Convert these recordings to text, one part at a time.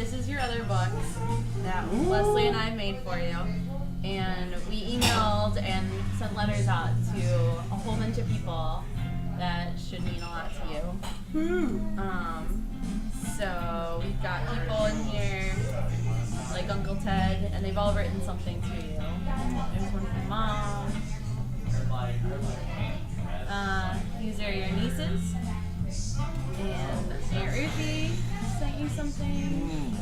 this is your other book that Leslie and I made for you. And we emailed and sent letters out to a whole bunch of people that should mean a lot to you. So we've got people in here like Uncle Ted, and they've all written something to you. There's one from Mom. These are your nieces. And Aunt Ruthie sent you something.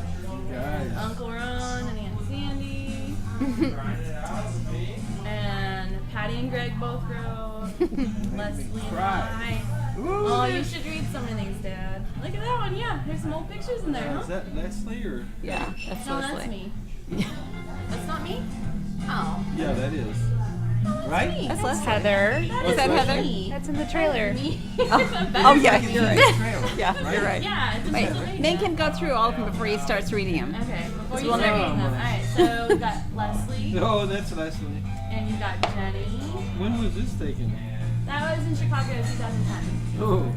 Guys. Uncle Ron and Aunt Sandy. And Patty and Greg both wrote. Leslie and I. Oh, you should read some of these, Dad. Look at that one. Yeah, there's some old pictures in there, huh? Is that Leslie or? Yeah, that's No, Leslie. that's me. That's not me? Oh. Yeah, that is. Right? That's Heather. Is that Heather? That's in the trailer. Oh yeah, you're right. Yeah, you're right. Yeah, it's Wait, Pennsylvania. Nate can go through all of them before he starts reading them. Okay, before you We'll start never- reading them. Alright, so we've got Leslie, Oh, that's Leslie. and you got Jenny. When was this taken? That was in Chicago 2010. Oh,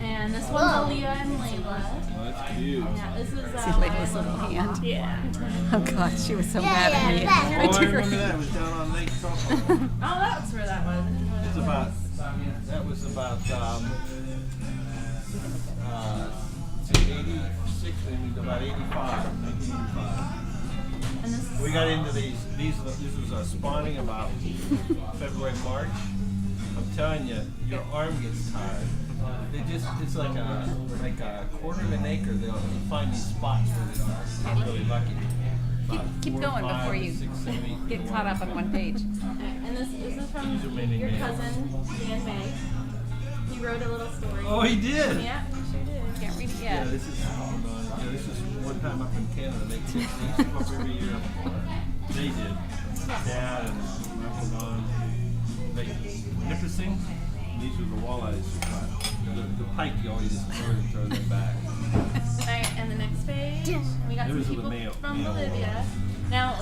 And this one's Aaliyah and Layla. that's cute. Yeah, this was See Layla's little hand. Yeah. Oh God, she was so mad at me. Oh, I remember that. It was down on Lake Tahoe. Oh, that's where that was. It's about. That was about. 86 and about 85, 1985. And this is We got into these. This was a spawning about February, March. I'm telling you, your arm gets tired. It's like a quarter of an acre. They'll find these spots where they are really lucky. Keep 4, going 5, before you 6, 7, 8, get caught up on one page. and this is These are from many your names. cousin, Dan May. He wrote a little story. Oh, he did. Yeah, he sure did. Can't read it Yeah, yet. this is one time up in Canada. They took these up every year. They did. Dad and Uncle Don. They nipissing. These were the walleyes you caught. The pike you always just throw and throw them back. Alright, and the next page, we got some Those are the people male- from male Bolivia. Now,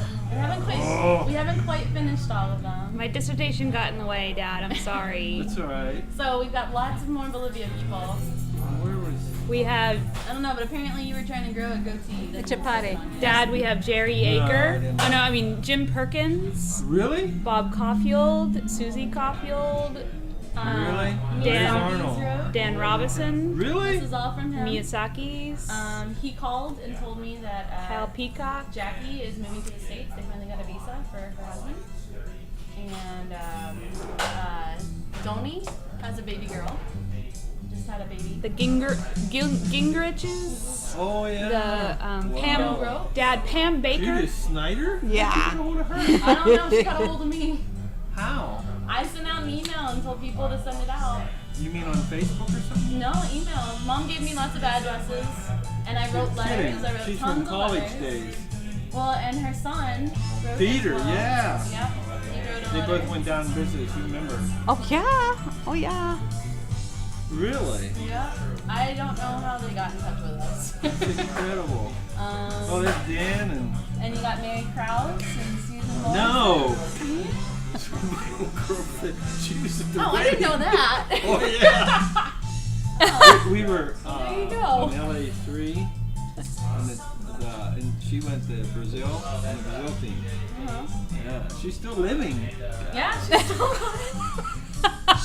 we haven't quite finished all of them. My dissertation got in the way, Dad. I'm sorry. That's all right. So we've got lots of more Bolivia people. Where was? We have, I don't know, but apparently you were trying to grow a goatee. The chapati. Dad, we have Jerry No, I Aker. didn't. Oh, no, I mean Jim Perkins, Really? Bob Caulfield, Susie Caulfield, Really? Dan- Where's Arnold? Dan Robinson, Really? This is all from him. Miyazaki's, He called and told me that Hal Peacock. Jackie is moving to the States. They finally got a visa for her husband. And Donnie has a baby girl. Just had a baby. The Gingriches, Oh yeah. the Pam, Wow. Dad, Pam Baker. Judith Snyder? Yeah. How'd you get a hold of her? I don't know. She got a hold of me. How? I sent out an email and told people to send it out. You mean on Facebook or something? No, email. Mom gave me lots of addresses, and I wrote letters. I wrote She's tons from of college letters. days. Well, and her son wrote Peter, as well. yeah. Yep. He wrote a They letter. both went down and visited. You remember? Oh yeah. Oh yeah. Really? Yeah. I don't know how they got in touch with us. It's incredible. Oh, there's Dan And you got Mary Krause and Susan Moore. No. Girlfriend. She was at the Oh, I wedding. didn't know that. Oh yeah. we were There you go. on LA3, and she went to Brazil on the Brazil team. Yeah, she's still living. Yeah, she's still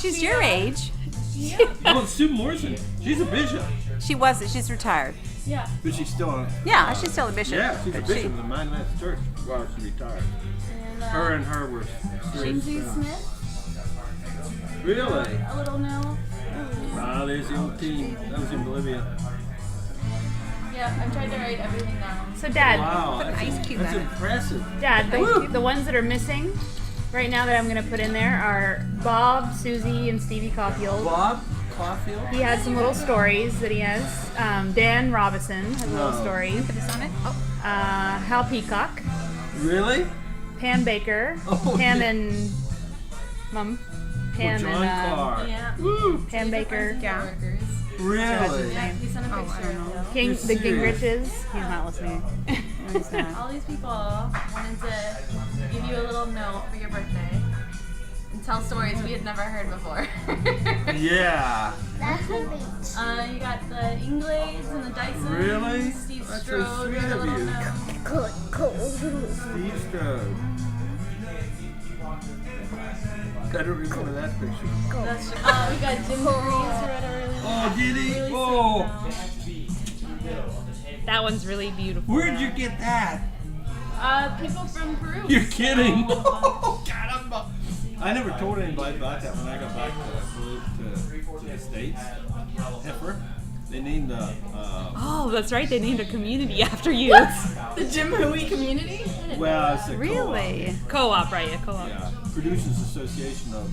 She's your age. Yeah. Oh, and Sue Morrison. She's a bishop, She wasn't. She's retired. Yeah. but she's still on. Yeah, she's still a bishop. Yeah, she's a but bishop of the Mennonite Church. Well, she retired. And, Her and her were. Lindsay Smith. Really? A little no. Ah, there's the old team. That was in Bolivia. Yeah, I've tried to write everything down. So, Dad, Wow, Put an that's, ice cube that's on it. impressive. Dad, the ones that are missing right now that I'm going to put in there are Bob, Susie, and Stevie Caulfield. Bob Caulfield. He has some little stories that he has. Dan Robinson has little No. stories. Put this on it. Oh. Hal Peacock, Really? Pam Baker, Oh, Pam yeah. and Mom, Pam John and Clark. Yeah. Woo. Pam Baker, Yeah. Workers. Really? Yeah, he sent a Oh, I picture don't of know. them. King, You're the serious. Gingriches. He's not listening. He's not. All these people wanted to give you a little note for your birthday and tell stories we had never heard before. Yeah. That's a beach. You got the Inglades and the Dyson. Really? Steve That's so Strode, sweet the of little you. gnome. Cool. Steve Strode. I don't remember that picture. That's, we got Jim Hoey who wrote a really Oh, did he? really Oh. sweet note. That one's really beautiful. Where'd you get that? People from Peru. You're kidding. Oh, God, I never told anybody about that when I got back to the States. Heifer. They named the. Oh, that's right. They named a community after you. The Jim Hoey community? Well, it's a Really? Co-op, right? Yeah, co-op. Yeah, Producers Association of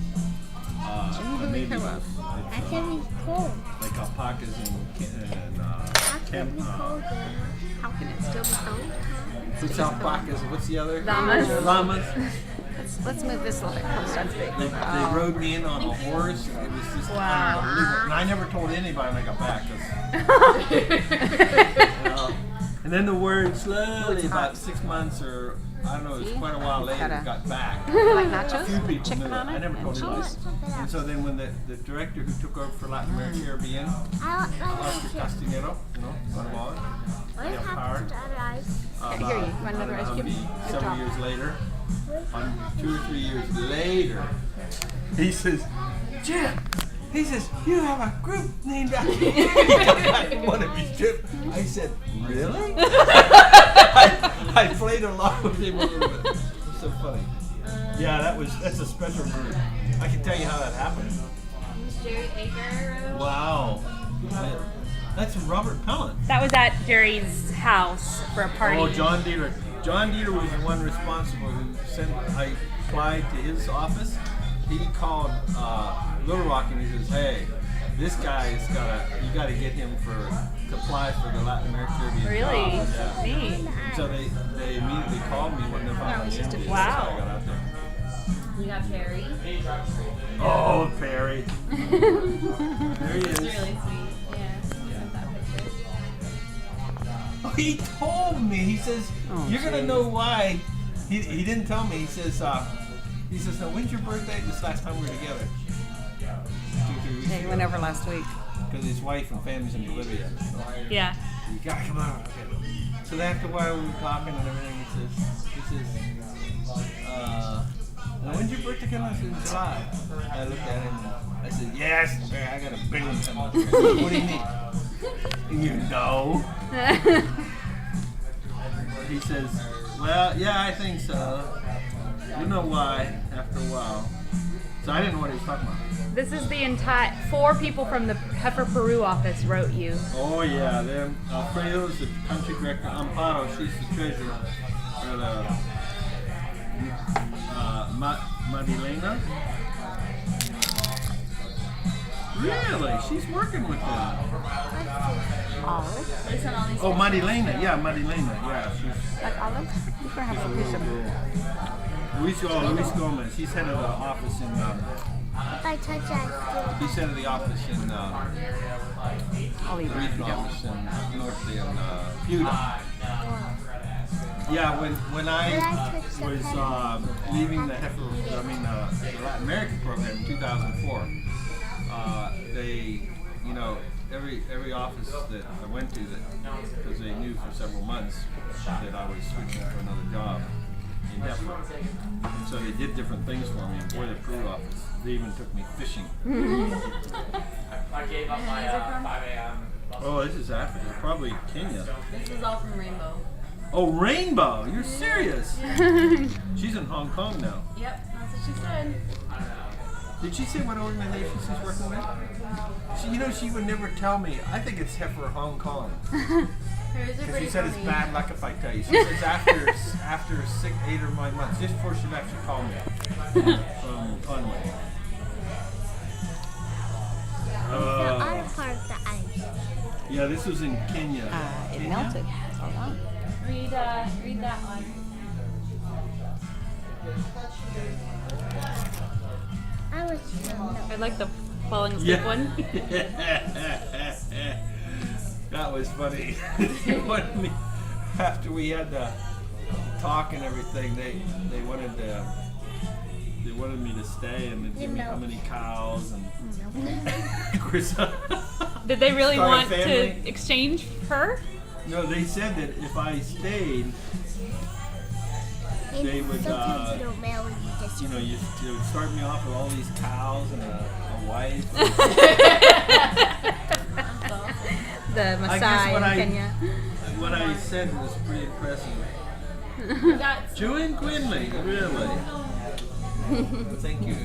maybe That can be cool. like alpacas and That can be cool. How can it still be cold? what's alpacas? What's the other? Llamas. Llamas. Let's move this a little bit closer. They rode me in on a horse. It was just unbelievable. And I never told anybody when I got back. 'Cause, and then the word slowly, about 6 months or I don't know, it was quite a while later, Gotta- got back. Like A few nachos? people Chicken knew it. on it? I never told and anybody. cheese? And so then when the director who took over for Latin American Caribbean, I Oscar like Castanero, got along. What Yeah, happened power. to the other ice? Here, you want another ice cube? Good Several job. years later, 2 or 3 years later, he says, Jim, he says, you have a group named after you. He got back in one of his trips. I said, really? I played along with him a little bit. It was so funny. Yeah, that's a special group. I can tell you how that happened. Jerry Ager. Wow. That's Robert Pellant. That was at Jerry's house for a party. Oh, John Dieter. John Dieter was the one responsible who sent. I applied to his office. He called Little Rock and he says, "Hey, this guy's you got to get him to apply for the Latin American Caribbean Really? job." Yeah. Neat. So they immediately called me when they found me. So Wow. I got out there. You got Perry. Oh, Perry. There he It's is. really sweet. Yeah. You sent that picture. Oh, he told me. He says, "You're gonna know why." He didn't tell me. He says, "Now when's your birthday?" This last time we were together. 2-3 weeks Yeah, he went over last week. because his wife and family's in Bolivia. So Yeah. you gotta come out. Okay. So then after a while we were talking and everything. He says, "Now when's your birthday coming?" I said, "In July." I looked at him. And I said, "Yes, Barry, I got a big one coming up here." What do you need? And you know. He says, "Well, yeah, I think so. You know why after a while." So I didn't know what he was talking about. This is the entire 4 people from the Heifer Peru office wrote you. Oh yeah, then Alfredo's the country director. Amparo, she's the treasurer. Or the Madilena. Really? She's working with them. Olive? They sent all these Oh, pictures. Madilena. Yeah, Madilena. Yeah, she's. Like olive? You can have a piece of Luis Gomez. He's head of the office in. If I touch that, He's head of the office in. olive. The If you regional don't. office in North in Buda. Yeah, when I was leaving the the Latin American program in 2004, they, every office that I went to, because they knew for several months that I was switching for another job in Heifer. And so they did different things for me. Boy, the Peru office, they even took me fishing. I gave up my 5 a.m. Oh, this is Africa, probably Kenya. This is all from Rainbow. Oh, Rainbow! You're serious? She's in Hong Kong now. Yep, that's what she said. Did she say what organization she's working with? She would never tell me. I think it's Heifer Hong Kong. Hers are Because pretty she said it's funny. bad luck if I tell you. She says after 6, 8 or 9 months, just before she'd actually call me from Conway. the other part of the ice. Yeah, this was in Kenya. It Kenya? melted. Hold on. Read that one. I was I like the falling asleep Yeah. one. That was funny. After we had the talk and everything, they wanted to they wanted me to stay and they'd give me how many cows and of course, Did they really Start a want family? to exchange her? no, they said that if I stayed, And they would, sometimes you don't mail you just you know, you would start me off with all these cows and a wife. The I guess Maasai what in I- Kenya. What I said was pretty impressive. That's Drew and Quinley, really. Thank you.